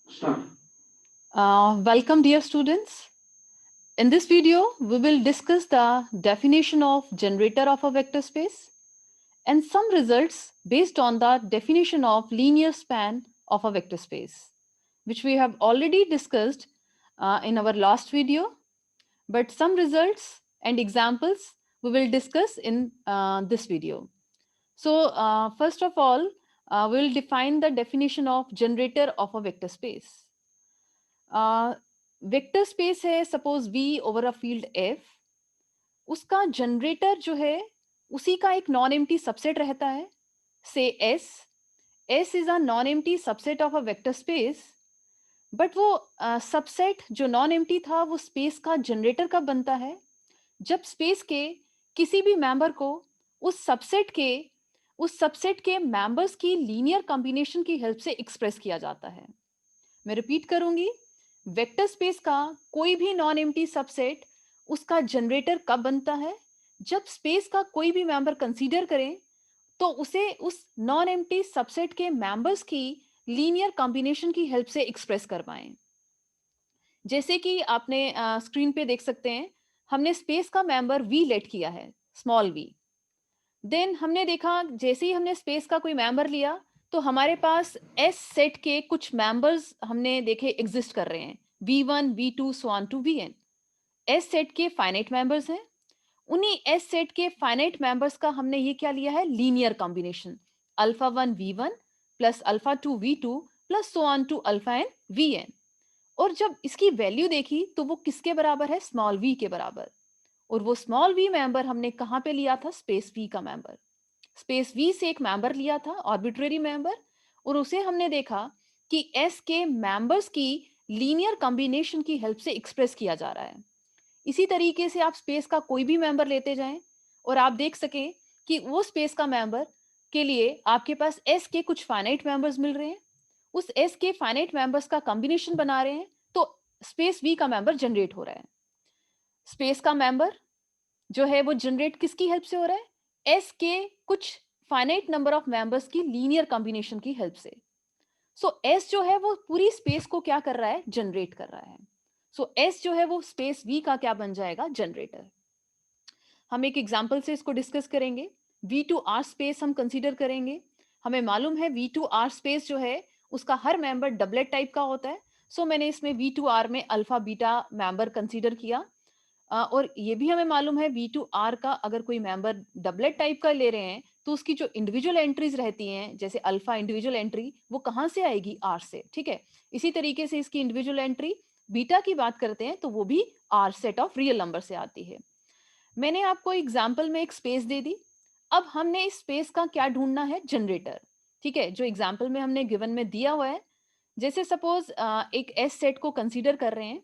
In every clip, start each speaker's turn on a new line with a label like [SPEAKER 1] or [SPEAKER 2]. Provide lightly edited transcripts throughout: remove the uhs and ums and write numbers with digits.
[SPEAKER 1] Start.
[SPEAKER 2] Welcome, dear students. In this video, we will discuss the definition of generator of a vector space and some results based on the definition of linear span of a vector space, which we have already discussed in our last video, but some results and examples we will discuss in this video. So, first of all, we will define the definition of generator of a vector space. Vector space है suppose V over a field F, उसका generator जो है उसी का एक non empty subset रहता है, से S is a non empty subset of a vector space, but वो सबसेट जो नॉन एम्प्टी था वो स्पेस का जनरेटर कब बनता है? जब स्पेस के किसी भी मेंबर को उस सबसेट के मेंबर्स की लीनियर कॉम्बिनेशन की हेल्प से एक्सप्रेस किया जाता है। मैं रिपीट करूंगी, वेक्टर स्पेस का कोई भी नॉन एम्प्टी सबसेट उसका जनरेटर कब बनता है? जब स्पेस का कोई भी मेंबर कंसीडर करें तो उसे उस नॉन एम्प्टी सबसेट के मेंबर्स की लीनियर कॉम्बिनेशन की हेल्प से एक्सप्रेस करवाएं। जैसे कि आपने स्क्रीन पे देख सकते हैं, हमने स्पेस का मेंबर वी लेट किया है, स्मॉल वी। देन हमने देखा जैसे ही हमने स्पेस का कोई मेंबर लिया तो हमारे पास एस सेट के कुछ मेंबर्स हमने देखे एग्जिस्ट कर रहे हैं, V1, V2 so on to Vn। S set के फाइनाइट मेंबर्स हैं, उन्हीं एस सेट के फाइनाइट मेंबर्स का हमने ये क्या लिया है, linear combination, alpha 1 V1 plus alpha 2 V2 plus so on to alpha n Vn। और जब इसकी वैल्यू देखी तो वो किसके बराबर है? स्मॉल v के बराबर। और वो स्मॉल v मेंबर हमने कहाँ पे लिया था? स्पेस v का मेंबर। स्पेस v से एक मेंबर लिया था, आर्बिट्रेरी मेंबर, और उसे हमने देखा कि s के मेंबर्स की लीनियर कॉम्बिनेशन की हेल्प से एक्सप्रेस किया जा रहा है। इसी तरीके से आप स्पेस का कोई भी मेंबर लेते जाएं और आप देख सके कि वो स्पेस का मेंबर के लिए आपके पास s के कुछ फाइनाइट मेंबर्स मिल रहे हैं, उस s के फाइनाइट मेंबर्स का कॉम्बिनेशन बना रहे हैं, तो स्पेस v का मेंबर जनरेट हो रहा है। स्पेस का मेंबर जो है वो जनरेट किसकी हेल्प से हो रहा है? एस के कुछ फाइनाइट नंबर ऑफ मेंबर्स की लीनियर कॉम्बिनेशन की हेल्प से। सो एस जो है वो पूरी स्पेस को क्या कर रहा है? जनरेट कर रहा है। सो एस जो है वो स्पेस वी का क्या बन जाएगा? जनरेटर। हम एक एग्जाम्पल से इसको डिस्कस करेंगे। V2R स्पेस हम कंसीडर करेंगे। हमें मालूम है V2R स्पेस जो है उसका हर मेंबर डबलेट टाइप का होता है। सो मैंने इसमें V2R में अल्फा बीटा मेंबर कंसीडर किया। और ये भी हमें मालूम है V2R का अगर कोई मेंबर डबलेट टाइप का ले रहे हैं तो उसकी जो इंडिविजुअल एंट्रीज रहती हैं, जैसे अल्फा इंडिविजुअल एंट्री, वो कहाँ से आएगी? R से। ठीक है, इसी तरीके से इसकी इंडिविजुअल एंट्री बीटा की बात करते हैं तो वो भी R set of real number से आती है। मैंने आपको एग्जाम्पल में एक स्पेस दे दी। अब हमने इस स्पेस का क्या ढूंढना है? जनरेटर। ठीक है, जो एग्जाम्पल में हमने गिवन में दिया हुआ है, जैसे सपोज एक एस सेट को कंसीडर कर रहे हैं।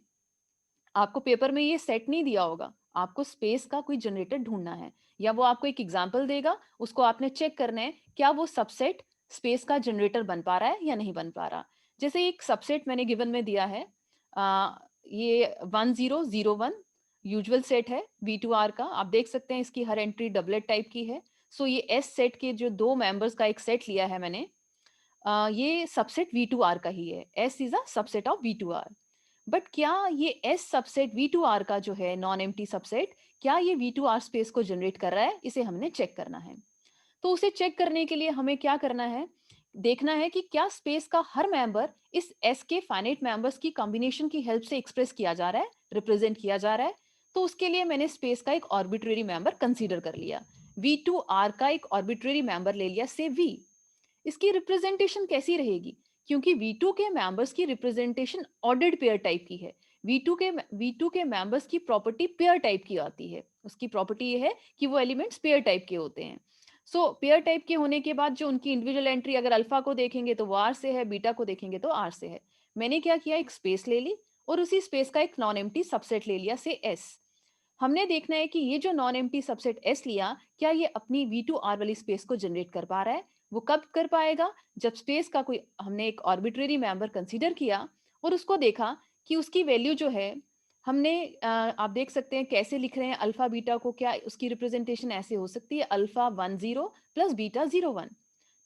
[SPEAKER 2] आपको पेपर में ये सेट नहीं दिया होगा, आपको स्पेस का कोई जनरेटर ढूंढना है, या वो आपको एक एग्जाम्पल देगा, उसको आपने चेक करना है क्या वो सबसेट स्पेस का जनरेटर बन पा रहा है या नहीं बन पा रहा। जैसे एक सबसेट मैंने गिवन में दिया है, ये 1001 यूजुअल सेट है V2R का। आप देख सकते हैं इसकी हर एंट्री डबलेट टाइप की है। सो ये एस सेट के जो दो मेंबर्स का एक सेट लिया है मैंने, ये सबसेट V2R का ही है। S is a subset of V2R। But क्या ये एस सबसेट V2R का जो है नॉन एम्प्टी सबसेट, क्या ये V2R स्पेस को जनरेट कर रहा है? इसे हमने चेक करना है। तो उसे चेक करने के लिए हमें क्या करना है? देखना है कि क्या स्पेस का हर मेंबर इस एस के फाइनाइट मेंबर्स की कॉम्बिनेशन की हेल्प से एक्सप्रेस किया जा रहा है, रिप्रेजेंट किया जा रहा है। तो उसके लिए मैंने स्पेस का एक आर्बिट्रेरी मेंबर कंसीडर कर लिया। V2R का एक आर्बिट्रेरी मेंबर ले लिया, से V। इसकी रिप्रेजेंटेशन कैसी रहेगी? क्योंकि V2 के मेंबर्स की रिप्रेजेंटेशन ऑर्डर्ड पेयर टाइप की है। V2 के मेंबर्स की प्रॉपर्टी पेयर टाइप की आती है। उसकी प्रॉपर्टी ये है कि वो एलिमेंट्स पेयर टाइप के होते हैं। सो पेयर टाइप के होने के बाद जो उनकी इंडिविजुअल एंट्री, अगर अल्फा को देखेंगे तो वो आर से है, बीटा को देखेंगे तो आर से है। मैंने क्या किया, एक स्पेस ले ली और उसी स्पेस का एक नॉन एम्प्टी सबसेट ले लिया, से एस। हमने देखना है कि ये जो नॉन एम्प्टी सबसेट एस लिया, क्या ये अपनी V2R वाली स्पेस को जनरेट कर पा रहा है? वो कब कर पाएगा? जब स्पेस का कोई हमने एक आर्बिट्रेरी मेंबर कंसीडर किया और उसको देखा कि उसकी वैल्यू जो है, हमने आप देख सकते हैं कैसे लिख रहे हैं अल्फा बीटा को, क्या उसकी रिप्रेजेंटेशन ऐसे हो सकती है, अल्फा 10 प्लस बीटा 01।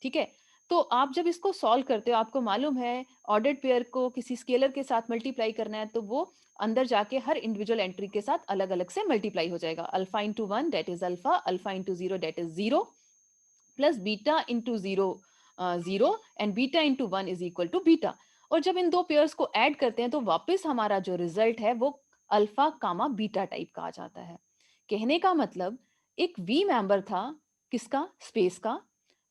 [SPEAKER 2] ठीक है, तो आप जब इसको सॉल्व करते हो, आपको मालूम है ऑर्डर्ड पेयर को किसी स्केलर के साथ मल्टीप्लाई करना है, तो वो अंदर जाके हर इंडिविजुअल एंट्री के साथ अलग-अलग से मल्टीप्लाई हो जाएगा। Alpha into 1 that is alpha, alpha into 0 that is 0, plus beta into 0 0 and beta into 1 is equal to beta. और जब इन 2 पेयर्स को ऐड करते हैं तो वापस हमारा जो रिजल्ट है वो अल्फा, कामा, बीटा टाइप का आ जाता है। कहने का मतलब एक वी मेंबर था, किसका? स्पेस का।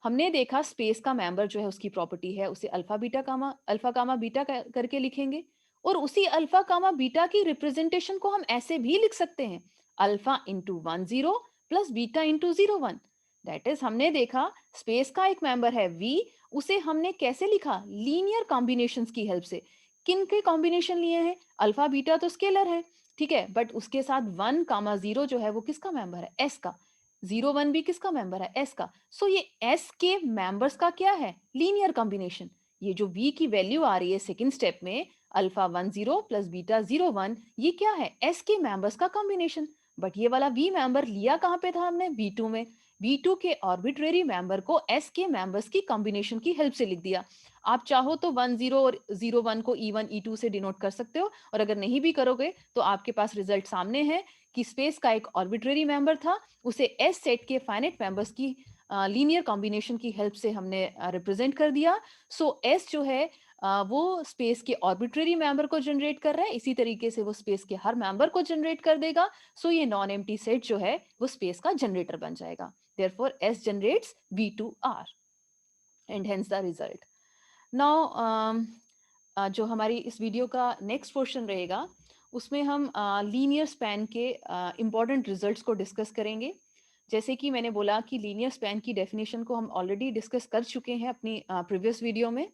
[SPEAKER 2] हमने देखा स्पेस का मेंबर जो है उसकी प्रॉपर्टी है उसे अल्फा बीटा कामा, अल्फा कामा बीटा करके लिखेंगे। और उसी अल्फा कामा बीटा की रिप्रेजेंटेशन को हम ऐसे भी लिख सकते हैं, alpha into 1 0 plus beta into 0 1। That is हमने देखा स्पेस का एक मेंबर है वी, उसे हमने कैसे लिखा? लीनियर कॉम्बिनेशंस की हेल्प से। किन के कॉम्बिनेशन लिए हैं? अल्फा बीटा तो स्केलर है, ठीक है, बट उसके साथ 1 कामा 0 जो है वो किसका मेंबर है? एस का। 0 1 भी किसका मेंबर है? एस का। सो ये एस के मेंबर्स का क्या है? Linear combination. ये जो वी की वैल्यू आ रही है सेकंड स्टेप में, अल्फा 1 0 प्लस बीटा 0 1, ये क्या है? एस के मेंबर्स का कॉम्बिनेशन। बट ये वाला वी मेंबर लिया कहां पे था हमने? बी2 में। बी2 के आर्बिट्रेरी मेंबर को एस के मेंबर्स की कॉम्बिनेशन की हेल्प से लिख दिया। आप चाहो तो 1 0 और 0 1 को E1 E2 से डिनोट कर सकते हो, और अगर नहीं भी करोगे तो आपके पास रिजल्ट सामने है कि स्पेस का एक आर्बिट्रेरी मेंबर था, उसे एस सेट के फाइनाइट मेंबर्स की लीनियर कॉम्बिनेशन की हेल्प से हमने रिप्रेजेंट कर दिया। सो एस जो है वो स्पेस के आर्बिट्रेरी मेंबर को जनरेट कर रहा है, इसी तरीके से वो स्पेस के हर मेंबर को जनरेट कर देगा। सो ये नॉन एम्प्टी सेट जो है वो स्पेस का जनरेटर बन जाएगा। Therefore, S generates V2R and hence the result. Now, जो हमारी इस वीडियो का नेक्स्ट पोर्शन रहेगा उसमें हम लीनियर स्पैन के इम्पॉर्टेंट रिजल्ट्स को डिस्कस करेंगे। जैसे कि मैंने बोला कि लीनियर स्पैन की डेफिनेशन को हम ऑलरेडी डिस्कस कर चुके हैं अपनी प्रीवियस वीडियो में।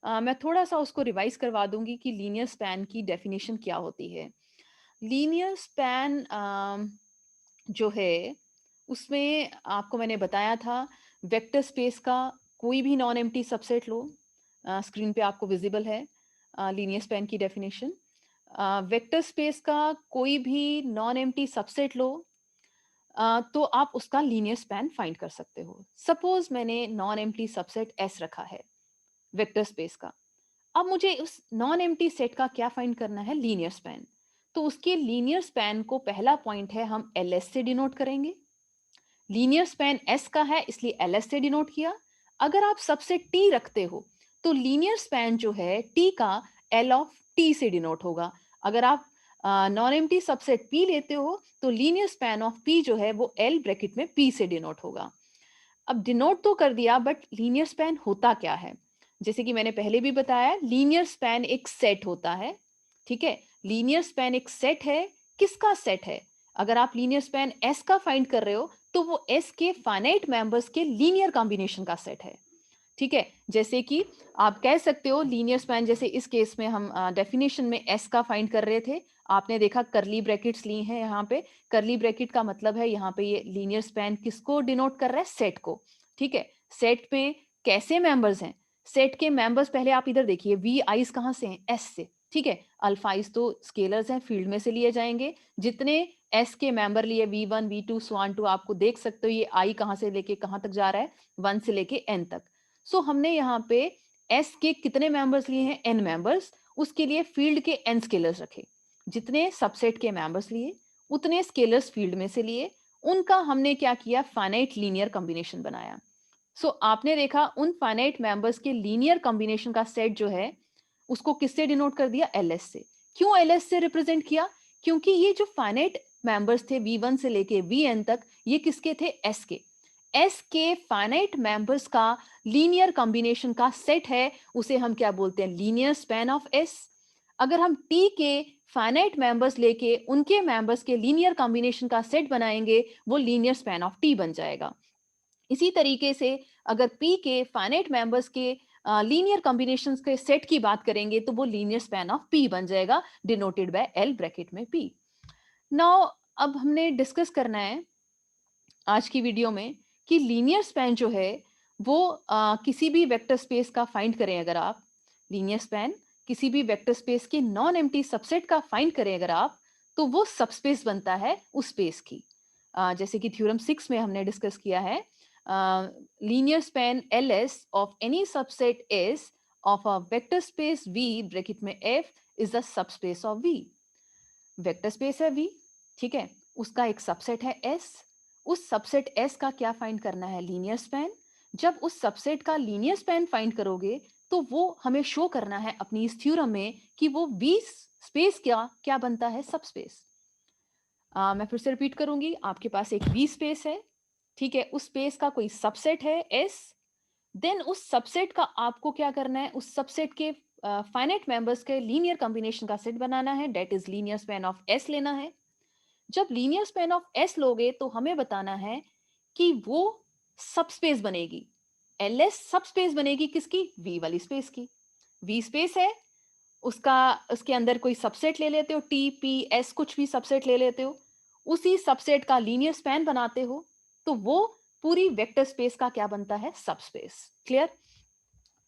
[SPEAKER 2] मैं थोड़ा सा उसको रिवाइज करवा दूंगी कि लीनियर स्पैन की डेफिनेशन क्या होती है। लीनियर स्पैन जो है उसमें आपको मैंने बताया था वेक्टर स्पेस का कोई भी नॉन एम्प्टी सबसेट लो, स्क्रीन पे आपको विजिबल है लीनियर स्पैन की डेफिनेशन। वेक्टर स्पेस का कोई भी नॉन एम्प्टी सबसेट लो, तो आप उसका लीनियर स्पैन फाइंड कर सकते हो। सपोज मैंने नॉन एम्प्टी सबसेट एस रखा है वेक्टर स्पेस का। अब मुझे उस नॉन एम्प्टी सेट का क्या फाइंड करना है? Linear span. तो उसके लीनियर स्पैन को पहला पॉइंट है हम एल एस से डिनोट करेंगे। लीनियर स्पैन एस का है इसलिए एल एस से डिनोट किया। अगर आप सबसे टी रखते हो तो लीनियर स्पैन जो है टी का एल ऑफ टी से डिनोट होगा। अगर आप नॉन एम्प्टी सबसेट पी लेते हो तो लीनियर स्पैन ऑफ पी जो है वो एल ब्रैकेट में पी से डिनोट होगा। अब डिनोट तो कर दिया, बट लीनियर स्पैन होता क्या है? जैसे कि मैंने पहले भी बताया, लीनियर स्पैन एक सेट होता है, ठीक है। लीनियर स्पैन एक सेट है। किसका सेट है? अगर आप लीनियर स्पैन एस का फाइंड कर रहे हो तो वो एस के फाइनाइट मेंबर्स के लीनियर कॉम्बिनेशन का सेट है, ठीक है। जैसे कि आप कह सकते हो लीनियर स्पैन, जैसे इस केस में हम डेफिनेशन में एस का फाइंड कर रहे थे, आपने देखा करली ब्रैकेट्स ली हैं यहाँ पे। करली ब्रैकेट का मतलब है यहाँ पे ये लीनियर स्पैन किसको डिनोट कर रहा है? सेट को, ठीक है। सेट में कैसे मेंबर्स हैं? सेट के मेंबर्स पहले आप इधर देखिए, वी आईज कहाँ से हैं? एस से, ठीक है। अल्फाइज तो स्केलर्स हैं, फील्ड में से लिए जाएंगे। जितने एस के मेंबर लिए V1 V2 स्वान टू, आपको देख सकते हो ये आई कहाँ से लेके कहाँ तक जा रहा है? 1 से लेके n तक। सो हमने यहाँ पे एस के कितने मेंबर्स लिए हैं? n members. उसके लिए फील्ड के n स्केलर्स रखे। जितने सबसेट के मेंबर्स लिए उतने स्केलर्स फील्ड में से लिए, उनका हमने क्या किया? फाइनाइट लीनियर कॉम्बिनेशन बनाया। सो आपने देखा उन फाइनाइट मेंबर्स के लीनियर कॉम्बिनेशन का सेट जो है उसको किससे डिनोट कर दिया? एल एस से। क्यों एल एस से रिप्रेजेंट किया? क्योंकि ये जो फाइनाइट मेंबर्स थे V1 से लेके Vn तक, ये किसके थे? एस के। एस के फाइनाइट मेंबर्स का लीनियर कॉम्बिनेशन का सेट है, उसे हम क्या बोलते हैं? Linear span of S. अगर हम टी के फाइनाइट मेंबर्स लेके उनके मेंबर्स के लीनियर कॉम्बिनेशन का सेट बनाएंगे, वो लीनियर स्पैन ऑफ टी बन जाएगा। इसी तरीके से अगर पी के फाइनाइट मेंबर्स के लीनियर कॉम्बिनेशंस के सेट की बात करेंगे तो वो लीनियर स्पैन ऑफ पी बन जाएगा, डिनोटेड बाय एल ब्रैकेट में पी। नाउ अब हमने डिस्कस करना है आज की वीडियो में कि लीनियर स्पैन जो है वो किसी भी वेक्टर स्पेस का फाइंड करें अगर आप, लीनियर स्पैन किसी भी वेक्टर स्पेस के नॉन एम्प्टी सबसेट का फाइंड करें अगर आप, तो वो सबस्पेस बनता है उस स्पेस की। जैसे कि थ्योरम 6 में हमने डिस्कस किया है, linear span ls of any subset S of a vector space V bracket में F is the subspace of V। Vector space है V, ठीक है, उसका एक सबसेट है S। उस सबसेट S का क्या फाइंड करना है? Linear span. जब उस सबसेट का लीनियर स्पैन फाइंड करोगे तो वो हमें शो करना है अपनी इस थ्योरम में कि वो V स्पेस क्या क्या बनता है? सबस्पेस। मैं फिर से रिपीट करूंगी, आपके पास एक V स्पेस है, ठीक है, उस स्पेस का कोई सबसेट है S, देन उस सबसेट का आपको क्या करना है? उस सबसेट के फाइनाइट मेंबर्स के लीनियर कॉम्बिनेशन का सेट बनाना है, that is linear span of S लेना है। जब लीनियर स्पैन ऑफ S लोगे तो हमें बताना है कि वो सबस्पेस बनेगी, LS सबस्पेस बनेगी किसकी? V वाली स्पेस की। V स्पेस है, उसका उसके अंदर कोई सबसेट ले लेते हो, T P S कुछ भी सबसेट ले लेते हो, उसी सबसेट का लीनियर स्पैन बनाते हो, तो वो पूरी वेक्टर स्पेस का क्या बनता है? सबस्पेस। क्लियर?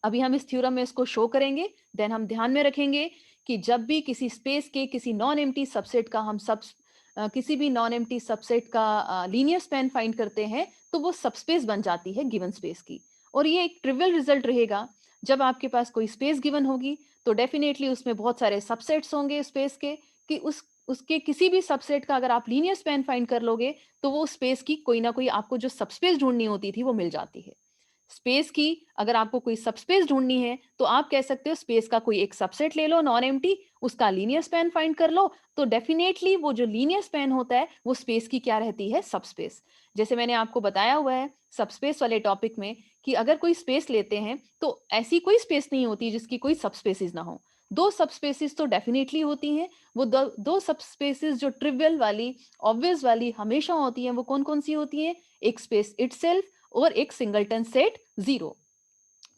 [SPEAKER 2] अभी हम इस थ्योरम में इसको शो करेंगे, देन हम ध्यान में रखेंगे कि जब भी किसी स्पेस के किसी नॉन एम्प्टी सबसेट का हम किसी भी नॉन एम्प्टी सबसेट का लीनियर स्पैन फाइंड करते हैं तो वो सबस्पेस बन जाती है गिवन स्पेस की। और ये एक ट्रिवियल रिजल्ट रहेगा, जब आपके पास कोई स्पेस गिवन होगी तो डेफिनेटली उसमें बहुत सारे सबसेट्स होंगे स्पेस के, कि उसके किसी भी सबसेट का अगर आप लीनियर स्पैन फाइंड कर लोगे तो वो स्पेस की कोई ना कोई आपको जो सबस्पेस ढूंढनी होती थी वो मिल जाती है। स्पेस की अगर आपको कोई सबस्पेस ढूंढनी है तो आप कह सकते हो स्पेस का कोई एक सबसेट ले लो नॉन एम्प्टी, उसका लीनियर स्पैन फाइंड कर लो, तो डेफिनेटली वो जो लीनियर स्पैन होता है वो स्पेस की क्या रहती है? सबस्पेस। जैसे मैंने आपको बताया हुआ है सबस्पेस वाले टॉपिक में कि अगर कोई स्पेस लेते हैं तो ऐसी कोई स्पेस नहीं होती जिसकी कोई सबस्पेसिस ना हो। दो सबस्पेसिस तो डेफिनेटली होती हैं। वो दो सबस्पेसिस जो ट्रिवियल वाली, ऑब्वियस वाली हमेशा होती हैं, वो कौन कौन सी होती हैं? एक स्पेस इटसेल्फ और एक सिंगलटन सेट 0।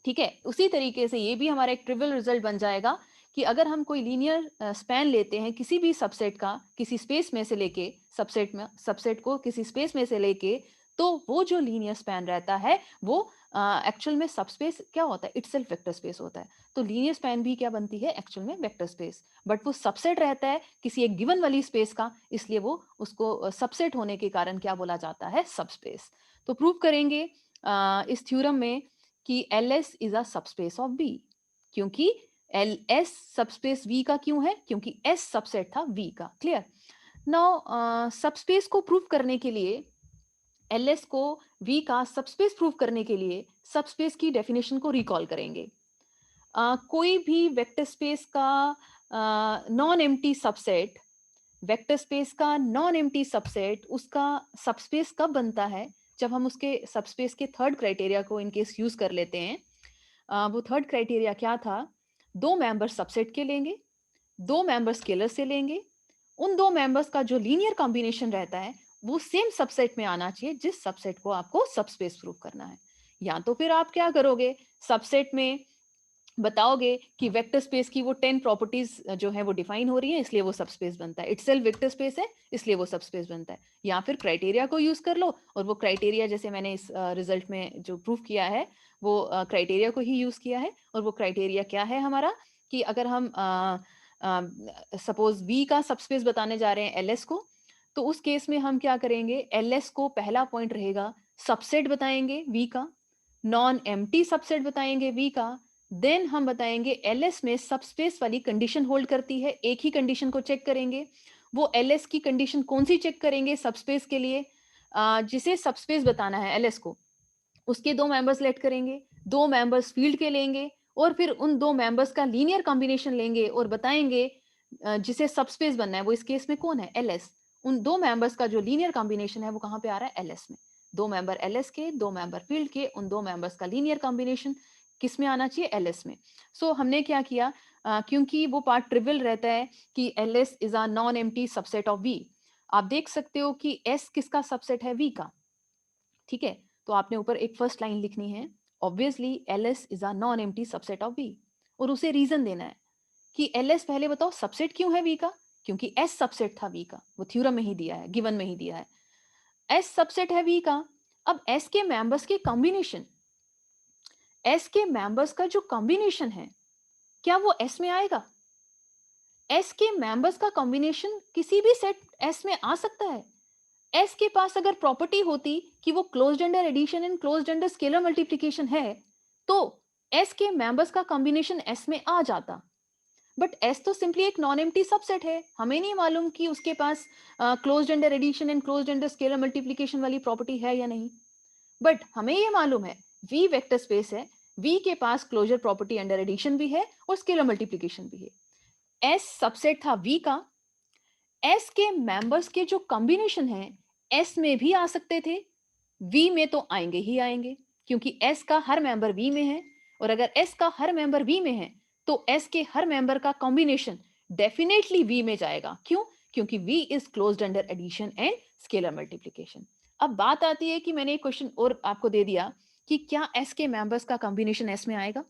[SPEAKER 2] ठीक है, उसी तरीके से ये भी हमारा एक ट्रिवियल रिजल्ट बन जाएगा कि अगर हम कोई लीनियर स्पैन लेते हैं किसी भी सबसेट का, किसी स्पेस में से लेके, सबसेट को किसी स्पेस में से लेके, तो वो जो लीनियर स्पैन रहता है वो एक्चुअल में सबस्पेस क्या होता है? इटसेल्फ वेक्टर स्पेस होता है। तो लीनियर स्पैन भी क्या बनती है? एक्चुअल में वेक्टर स्पेस, बट वो सबसेट रहता है किसी एक गिवन वाली स्पेस का, इसलिए वो उसको सबसेट होने के कारण क्या बोला जाता है? सबस्पेस। तो प्रूव करेंगे इस थ्योरम में कि LS is a subspace of V, क्योंकि LS सबस्पेस V का क्यों है? क्योंकि S सबसेट था V का। क्लियर? नाउ सबस्पेस को प्रूव करने के लिए, LS को V का सबस्पेस प्रूव करने के लिए सबस्पेस की डेफिनेशन को रिकॉल करेंगे। कोई भी वेक्टर स्पेस का non empty subset, vector space का नॉन एम्प्टी सबसेट उसका सबस्पेस कब बनता है? जब हम उसके सबस्पेस के थर्ड क्राइटेरिया को इनकेस यूज कर लेते हैं। वो थर्ड क्राइटेरिया क्या था? दो मेंबर्स सबसेट के लेंगे, दो मेंबर्स स्केलर से लेंगे, उन दो मेंबर्स का जो लीनियर कॉम्बिनेशन रहता है वो सेम सबसेट में आना चाहिए जिस सबसेट को आपको सबस्पेस प्रूव करना है। या तो फिर आप क्या करोगे? सबसेट में बताओगे कि वेक्टर स्पेस की वो 10 प्रॉपर्टीज जो है वो डिफाइन हो रही है, इसलिए वो सबस्पेस बनता है, इटसेल्फ वेक्टर स्पेस है इसलिए वो सबस्पेस बनता है। या फिर क्राइटेरिया को यूज कर लो, और वो क्राइटेरिया जैसे मैंने इस रिजल्ट में जो प्रूफ किया है वो क्राइटेरिया को ही यूज किया है। और वो क्राइटेरिया क्या है हमारा? कि अगर हम सपोज बी का सबस्पेस बताने जा रहे हैं एलएस को, तो उस केस में हम क्या करेंगे? एलएस को पहला पॉइंट रहेगा सबसेट बताएंगे वी का, नॉन एम्प्टी सबसेट बताएंगे वी का, देन हम बताएंगे एलएस में सबस्पेस वाली कंडीशन होल्ड करती है, एक ही कंडीशन को चेक करेंगे। वो एलएस की कंडीशन कौन सी चेक करेंगे सबस्पेस के लिए? जिसे सबस्पेस बताना है एलएस को, उसके दो मेंबर्स लेट करेंगे, दो मेंबर्स फील्ड के लेंगे, और फिर उन दो मेंबर्स का लीनियर कॉम्बिनेशन लेंगे और बताएंगे जिसे सबस्पेस बनना है वो इस केस में कौन है? एलएस। उन दो मेंबर्स का जो लीनियर कॉम्बिनेशन है वो कहां पे आ रहा है? एलएस में। दो मेंबर एलएस के, दो मेंबर फील्ड के, उन दो मेंबर्स का लीनियर कॉम्बिनेशन किस में आना चाहिए? एलएस में। सो हमने क्या किया, क्योंकि वो पार्ट ट्रिवियल रहता है कि LS is a non empty subset of V, आप देख सकते हो कि एस किसका सबसेट है? वी का। ठीक है, तो आपने ऊपर एक फर्स्ट लाइन लिखनी है, obviously LS is a non empty subset of V, और उसे रीजन देना है कि एलएस पहले बताओ सबसेट क्यों है वी का? क्योंकि एस सबसेट था वी का, वो थ्योरम में ही दिया है, गिवन में ही दिया है, एस सबसेट है वी का। अब एस के मेंबर्स के कॉम्बिनेशन, एस के मेंबर्स का जो कॉम्बिनेशन है क्या वो एस में आएगा? एस के मेंबर्स का कॉम्बिनेशन किसी भी सेट एस में आ सकता है, एस के पास अगर प्रॉपर्टी होती कि वो closed under addition and closed under scalar multiplication है, तो एस के मेंबर्स का कॉम्बिनेशन एस में आ जाता। बट एस तो सिंपली एक नॉन एम्प्टी सबसेट है, हमें नहीं मालूम कि उसके पास closed under addition and closed under scalar multiplication वाली प्रॉपर्टी है या नहीं। बट हमें ये मालूम है वी वेक्टर स्पेस है, वी के पास क्लोजर प्रॉपर्टी अंडर एडिशन भी है और स्केलर मल्टीप्लिकेशन भी है। एस सबसेट था वी का, एस के मेंबर्स के जो कॉम्बिनेशन है एस में भी आ सकते थे, वी में तो आएंगे ही आएंगे, क्योंकि एस का हर मेंबर वी में है, और अगर एस का हर मेंबर वी में है तो एस के हर मेंबर का कॉम्बिनेशन डेफिनेटली वी में जाएगा। क्यों? क्योंकि V is closed under addition and scalar multiplication. अब बात आती है कि मैंने एक क्वेश्चन और आपको दे दिया कि क्या एस के मेंबर्स का कॉम्बिनेशन एस में आएगा।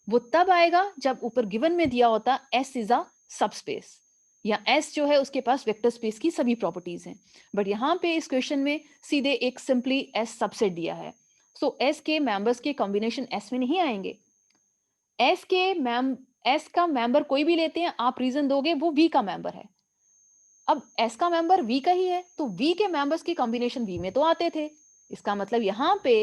[SPEAKER 2] वो तब आएगा जब ऊपर गिवन में दिया होता एस इज अ सबस्पेस, या एस जो है उसके पास वेक्टर स्पेस की सभी प्रॉपर्टीज हैं। बट यहाँ पे इस क्वेश्चन में सीधे एक सिंपली एस सबसेट दिया है, सो एस के मेंबर्स के कॉम्बिनेशन एस में नहीं आएंगे। एस का मेंबर कोई भी लेते हैं, आप रीजन दोगे वो वी का मेंबर है। अब एस का मेंबर वी का ही है तो वी के मेंबर्स के कॉम्बिनेशन वी में तो आते थे। इसका मतलब यहाँ पे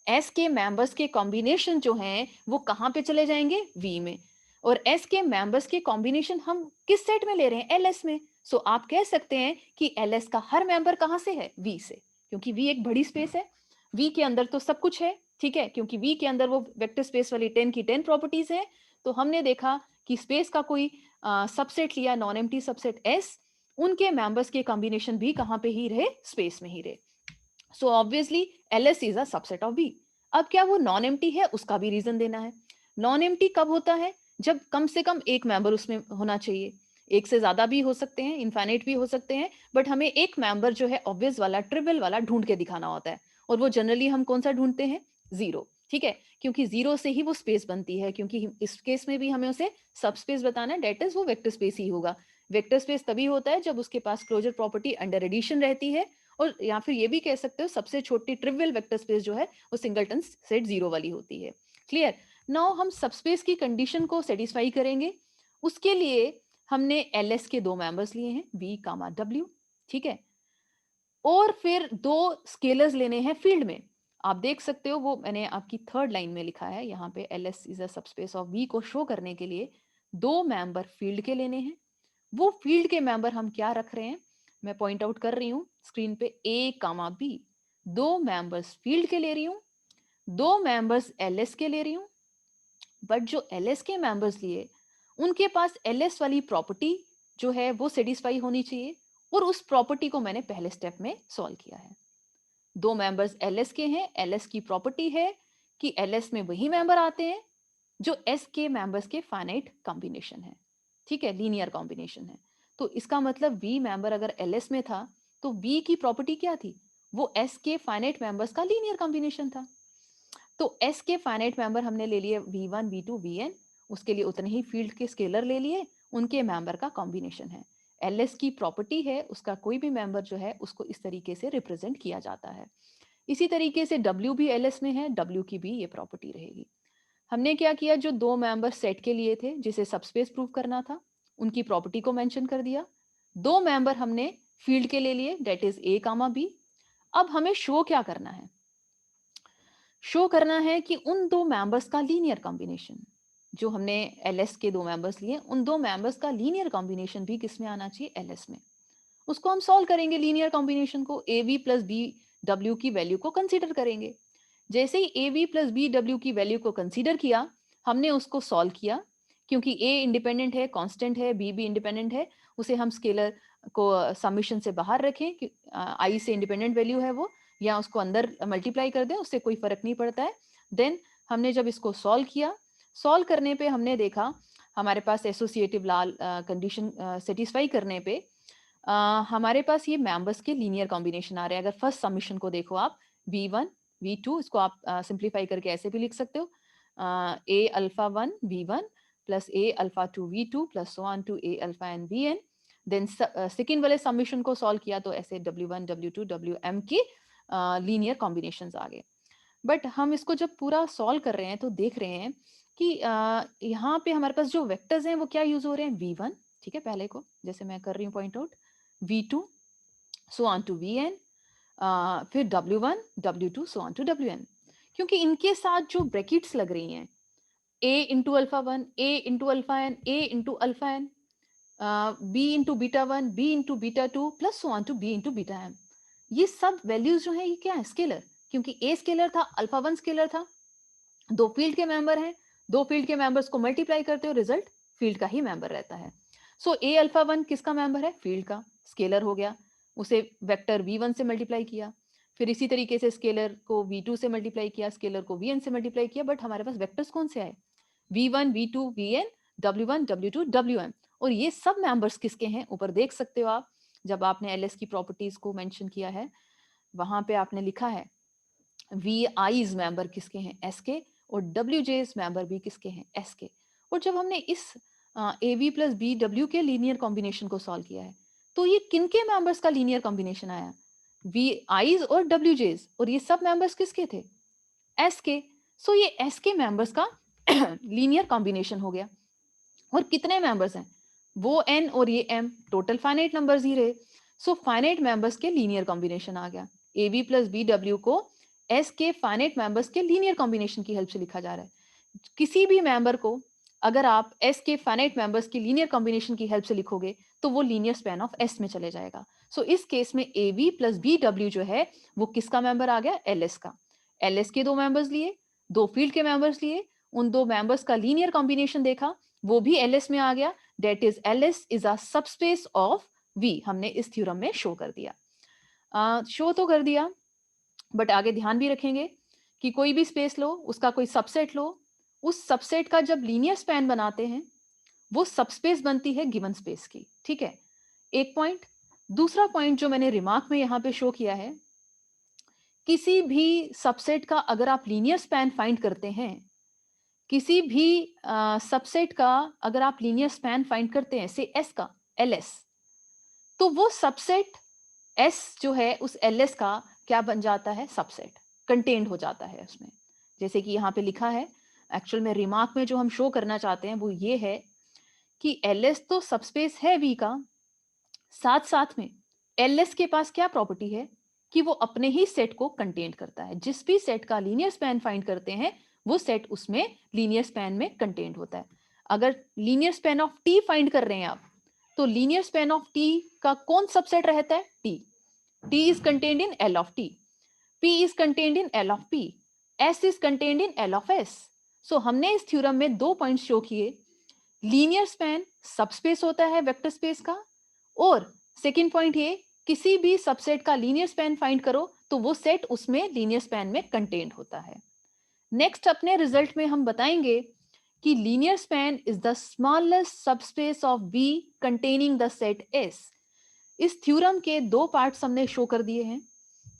[SPEAKER 2] एस के मेंबर्स के कॉम्बिनेशन जो हैं वो कहाँ पे चले जाएंगे? वी में। और एस के मेंबर्स के कॉम्बिनेशन हम किस सेट में ले रहे हैं? एलएस में। सो आप कह सकते हैं कि एलएस का हर मेंबर कहाँ से है? वी से, क्योंकि वी एक बड़ी स्पेस है, वी के अंदर तो सब कुछ है। ठीक है, क्योंकि वी के अंदर वो वेक्टर स्पेस वाली 10 की 10 प्रॉपर्टीज है। तो हमने देखा कि स्पेस का कोई सबसेट लिया, नॉन एम्प्टी सबसेट एस, उनके मेंबर्स के कॉम्बिनेशन भी कहां पे ही रहे? स्पेस में ही रहे। So obviously LS is a subset of B. अब क्या वो नॉन एम्प्टी है? उसका भी रीजन देना है। नॉन एम्प्टी कब होता है? जब कम से कम एक मेंबर उसमें होना चाहिए। एक से ज्यादा भी हो सकते हैं, इनफाइनाइट भी हो सकते हैं, बट हमें एक मेंबर जो है ऑब्वियस वाला, ट्रिवियल वाला ढूंढ के दिखाना होता है। और वो जनरली हम कौन सा ढूंढते हैं? जीरो। ठीक है, क्योंकि जीरो से ही वो स्पेस बनती है, क्योंकि इस केस में भी हमें उसे सब स्पेस बताना है, डेट इज वो वेक्टर स्पेस ही होगा। वेक्टर स्पेस तभी होता है जब उसके पास क्लोजर प्रॉपर्टी अंडर एडिशन रहती है, और या फिर ये भी कह सकते हो सबसे छोटी ट्रिवियल वेक्टर स्पेस जो है वो सिंगलटन सेट जीरो वाली होती है। क्लियर? नाउ हम सबस्पेस की कंडीशन को सेटिस्फाई करेंगे। उसके लिए हमने एलएस के दो मेंबर्स लिए हैं, वी कामा डब्ल्यू। ठीक है, और फिर दो स्केलर्स लेने हैं फील्ड में। आप देख सकते हो वो मैंने आपकी थर्ड लाइन में लिखा है यहाँ पे, LS is a subspace of V को शो करने के लिए दो मेंबर फील्ड के लेने हैं। वो फील्ड के मेंबर हम क्या रख रहे हैं? मैं पॉइंट आउट कर रही हूँ स्क्रीन पे, ए कामा बी। दो मेंबर्स फील्ड के ले रही हूँ, दो मेंबर्स एलएस के ले रही हूँ। बट जो एलएस के मेंबर्स लिए उनके पास एलएस वाली प्रॉपर्टी जो है वो सेटिस्फाई होनी चाहिए, और उस प्रॉपर्टी को मैंने पहले स्टेप में सॉल्व किया है। दो मेंबर्स एलएस के हैं, एलएस की प्रॉपर्टी है कि एलएस में वही मेंबर आते हैं जो एस के मेंबर्स के फाइनाइट कॉम्बिनेशन है। ठीक है, लीनियर कॉम्बिनेशन है। तो इसका मतलब वी मेंबर अगर एलएस में था तो वी की प्रॉपर्टी क्या थी? वो एस के फाइनाइट मेंबर्स का लीनियर कॉम्बिनेशन था। तो एस के फाइनाइट मेंबर हमने ले लिए v1 v2 vn, उसके लिए उतने ही फील्ड के स्केलर ले लिए, उनके मेंबर का कॉम्बिनेशन है। एलएस की प्रॉपर्टी है, उसका कोई भी मेंबर जो है उसको इस तरीके से रिप्रेजेंट किया जाता है। इसी तरीके से डब्ल्यू भी एलएस में है, डब्ल्यू की भी ये प्रॉपर्टी रहेगी। हमने क्या किया, जो दो मेंबर सेट के लिए थे जिसे सबस्पेस प्रूव करना था, उनकी प्रॉपर्टी को मेंशन कर दिया। दो मेंबर हमने फील्ड के ले लिए, that is A comma B. अब हमें शो क्या करना है? शो करना है कि उन दो मेंबर्स का लीनियर कॉम्बिनेशन, जो हमने एलएस के दो मेंबर्स लिए, उन दो मेंबर्स का लीनियर कॉम्बिनेशन भी किस में आना चाहिए? एलएस में। उसको हम सॉल्व करेंगे, लीनियर कॉम्बिनेशन को ए वी प्लस बी डब्ल्यू की वैल्यू को कंसीडर करेंगे। जैसे ही ए वी प्लस बी डब्ल्यू की वैल्यू को कंसीडर किया, हमने उसको सॉल्व किया। क्योंकि ए इंडिपेंडेंट है, कांस्टेंट है, बी भी इंडिपेंडेंट है, उसे हम स्केलर को समीशन से बाहर रखें कि आई से इंडिपेंडेंट वैल्यू है वो, या उसको अंदर मल्टीप्लाई कर दें, उससे कोई फर्क नहीं पड़ता है। देन हमने जब इसको सॉल्व किया, सॉल्व करने पे हमने देखा हमारे पास एसोसिएटिव लाल कंडीशन सेटिस्फाई करने पे हमारे पास ये मेंबर्स के लीनियर कॉम्बिनेशन आ रहे हैं। अगर फर्स्ट समीशन को देखो आप, v1 v2, इसको आप सिंप्लीफाई करके ऐसे भी लिख सकते हो, a alpha 1 v1 plus a alpha 2 v2 plus so on to a alpha n vn। Then second वाले समीशन को सॉल्व किया तो ऐसे w1 w2 wm की लीनियर कॉम्बिनेशन आ गए। बट हम इसको जब पूरा सॉल्व कर रहे हैं तो देख रहे हैं कि यहाँ पे हमारे पास जो वेक्टर्स हैं वो क्या यूज हो रहे हैं? v1, ठीक है, पहले को जैसे मैं कर रही हूँ point out, v2 so on to vn, फिर W1, W2 so on to Wn, क्योंकि इनके साथ जो ब्रैकेट्स लग रही हैं A into alpha 1, A into alpha n, A into alpha n, B into beta 1, B into beta 2 plus so on to B into beta m, ये सब values जो है ये क्या है, स्केलर, क्योंकि A स्केलर था, अल्फा 1 स्केलर था, दो फील्ड के मेंबर हैं, दो फील्ड के मेंबर्स को मल्टीप्लाई करते हो, रिजल्ट फील्ड का ही मेंबर रहता है। सो ए अल्फा 1 किसका मेंबर है, फील्ड का, स्केलर हो गया, उसे वेक्टर v1 से मल्टीप्लाई किया, फिर इसी तरीके से स्केलर को v2 से मल्टीप्लाई किया, स्केलर को vn से मल्टीप्लाई किया, बट हमारे पास वेक्टर्स कौन से आए, v1 v2 vn, w1 w2 wm, और ये सब मेंबर्स किसके हैं, ऊपर देख सकते हो आप, जब आपने एलएस की प्रॉपर्टीज को मेंशन किया है वहां पे आपने लिखा है वी आईज मेंबर किसके हैं, एस के, और डब्ल्यू जेज मेंबर भी किसके हैं, एस के। और जब हमने इस A we plus B W के लीनियर कॉम्बिनेशन को सॉल्व किया है तो ये किन के मेंबर्स का लीनियर कॉम्बिनेशन आया, वी आईज और डब्ल्यू जेज, और ये सब मेंबर्स किसके थे, एस के। सो ये एस के मेंबर्स का लीनियर कॉम्बिनेशन हो गया। और कितने मेंबर्स हैं, वो एन और ये एम, टोटल फाइनाइट नंबर्स ही रहे। सो फाइनाइट मेंबर्स के लीनियर कॉम्बिनेशन आ गया, A B plus B W को एस के फाइनाइट मेंबर्स के लीनियर कॉम्बिनेशन की हेल्प से लिखा जा रहा है। किसी भी मेंबर को अगर आप एस के फाइनाइट मेंबर्स की लीनियर कॉम्बिनेशन की हेल्प से लिखोगे तो वो लीनियर स्पैन ऑफ एस में चले जाएगा। सो इस केस में A B plus B W जो है वो किसका मेंबर आ गया, एल एस का। एल एस के दो मेंबर्स लिए, दो फील्ड के मेंबर्स लिए, उन दो मेंबर्स का लीनियर कॉम्बिनेशन देखा, वो भी एलएस में आ गया, that is LS is a subspace of V, हमने इस थ्योरम में शो कर दिया। शो तो कर दिया बट आगे ध्यान भी रखेंगे कि कोई भी स्पेस लो, उसका कोई सबसेट लो, उस सबसेट का जब लीनियर स्पैन बनाते हैं वो सबस्पेस बनती है गिवन स्पेस की, ठीक है, एक पॉइंट। दूसरा पॉइंट जो मैंने रिमार्क में यहां पे शो किया है, किसी भी सबसेट का अगर आप लीनियर स्पैन फाइंड करते हैं, किसी भी सबसेट का अगर आप लीनियर स्पैन फाइंड करते हैं, से एस का, एलएस, तो वो सबसेट एस जो है उस एलएस का क्या बन जाता है, सबसेट कंटेन्ड हो जाता है उसमें। जैसे कि यहाँ पे लिखा है, एक्चुअल में रिमार्क में जो हम शो करना चाहते हैं वो ये है कि एलएस तो सबस्पेस है वी का, साथ साथ में एलएस के पास क्या प्रॉपर्टी है कि वो अपने ही सेट को कंटेन करता है, जिस भी सेट का लीनियर स्पैन फाइंड करते हैं वो सेट उसमें लीनियर स्पैन में कंटेन्ड होता है। अगर linear span of T find कर रहे हैं आप, तो लीनियर स्पैन ऑफ टी का कौन सबसेट रहता है, T, T is contained in L of T, P is contained in L of P, S is contained in L of S. So हमने इस थ्योरम में दो पॉइंट शो किए, linear span subspace होता है वेक्टर स्पेस का, और second point ये, किसी भी सबसेट का लीनियर स्पैन फाइंड करो तो वो सेट उसमें लीनियर स्पैन में कंटेन्ड होता है। नेक्स्ट अपने रिजल्ट में हम बताएंगे कि linear span is the smallest subspace of V containing the set S। इस थ्योरम के दो पार्ट्स हमने शो कर दिए हैं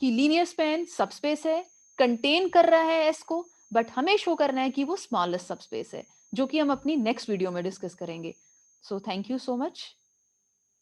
[SPEAKER 2] कि लीनियर स्पैन सबस्पेस है, कंटेन कर रहा है S को, बट हमें शो करना है कि वो स्मॉलेस्ट सबस्पेस है, जो कि हम अपनी नेक्स्ट वीडियो में डिस्कस करेंगे। So thank you so much.